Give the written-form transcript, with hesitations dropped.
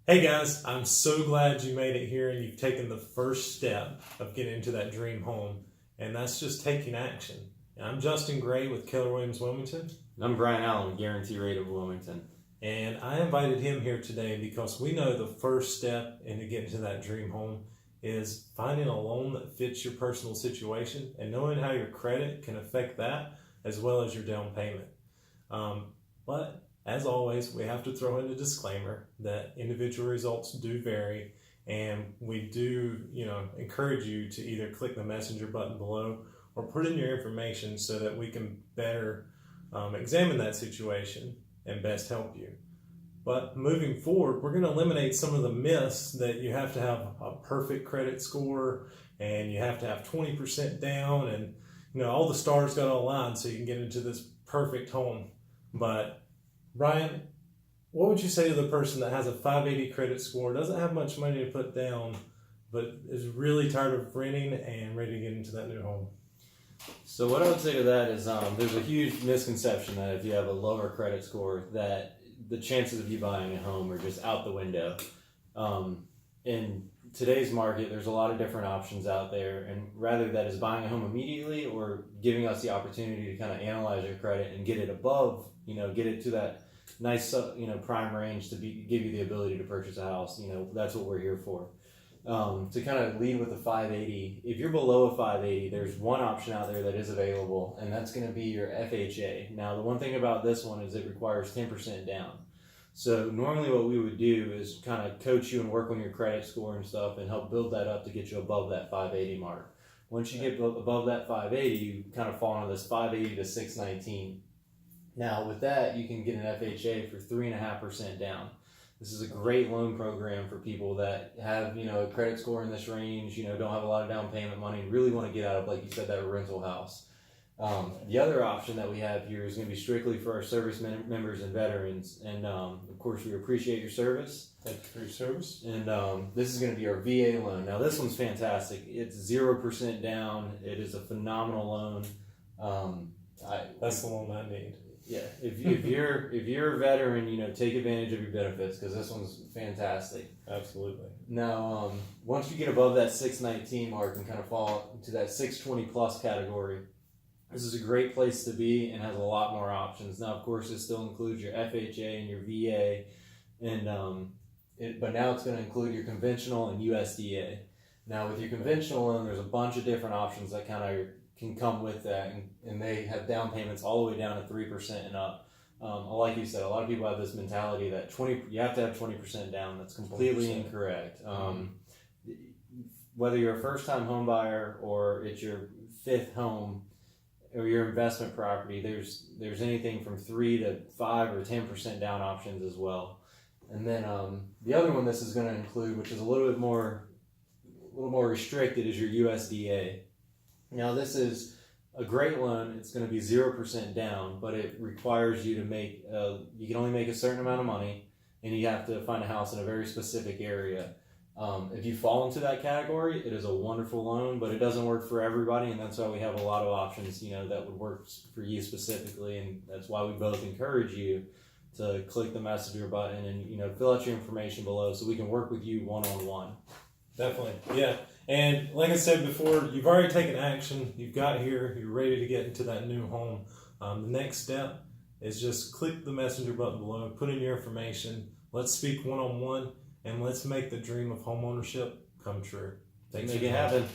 Hey guys, I'm so glad you made it here and you've taken the first step of getting into that dream home, and that's just taking action. And I'm Justin Gray with Keller Wilmington. And I'm Bryan Allen, Guarantee Rate of Wilmington. And I invited him here today because we know the first step into getting to that dream home is finding a loan that fits your personal situation and knowing how your credit can affect that as well as your down payment. But as always, we have to throw in a disclaimer that individual results do vary, and we do, encourage you to either click the messenger button below or put in your information so that we can better examine that situation and best help you. But moving forward, we're going to eliminate some of the myths that you have to have a perfect credit score and you have to have 20% down and all the stars got to align so you can get into this perfect home. But Bryan, what would you say to the person that has a 580 credit score, doesn't have much money to put down, but is really tired of renting and ready to get into that new home? So what I would say to that is there's a huge misconception that if you have a lower credit score that the chances of you buying a home are just out the window. In today's market, there's a lot of different options out there, and rather that is buying a home immediately or giving us the opportunity to kind of analyze your credit and get it above, get it to that nice, prime range to give you the ability to purchase a house. That's what we're here for. To kind of lead with the 580, if you're below a 580, there's one option out there that is available, and that's going to be your FHA. Now, the one thing about this one is it requires 10% down. So normally what we would do is kind of coach you and work on your credit score and stuff and help build that up to get you above that 580 mark. Once you get above that 580, you kind of fall into this 580 to 619. Now with that, you can get an FHA for 3.5% down. This is a great loan program for people that have, a credit score in this range, don't have a lot of down payment money and really want to get out of, like you said, that rental house. The other option that we have here is going to be strictly for our service members and veterans. And of course, we appreciate your service. Thank you for your service. And this is going to be our VA loan. Now, this one's fantastic. It's 0% down. It is a phenomenal loan. That's the loan I need. Yeah, if you're a veteran, take advantage of your benefits because this one's fantastic. Absolutely. Now, once you get above that 619 mark and kind of fall into that 620 plus category, this is a great place to be and has a lot more options. Now, of course, it still includes your FHA and your VA, and but now it's going to include your conventional and USDA. Now, with your conventional loan, there's a bunch of different options that kind of can come with that, and they have down payments all the way down to 3% and up. Like you said, a lot of people have this mentality that you have to have 20% down. That's completely 20%. Incorrect. Whether you're a first-time home buyer or it's your fifth home or your investment property, there's anything from 3 to 5 or 10% down options as well. And then the other one this is going to include, which is a little more restricted, is your USDA. Now, this is a great loan. It's going to be 0% down, but it requires you to you can only make a certain amount of money, and you have to find a house in a very specific area. If you fall into that category, it is a wonderful loan, but it doesn't work for everybody, and that's why we have a lot of options, that would work for you specifically, and that's why we both encourage you to click the messenger button and, fill out your information below so we can work with you one-on-one. Definitely, yeah. And like I said before, you've already taken action. You've got here. You're ready to get into that new home. The next step is just click the messenger button below, put in your information. Let's speak one-on-one, and let's make the dream of home ownership come true. Make it happen.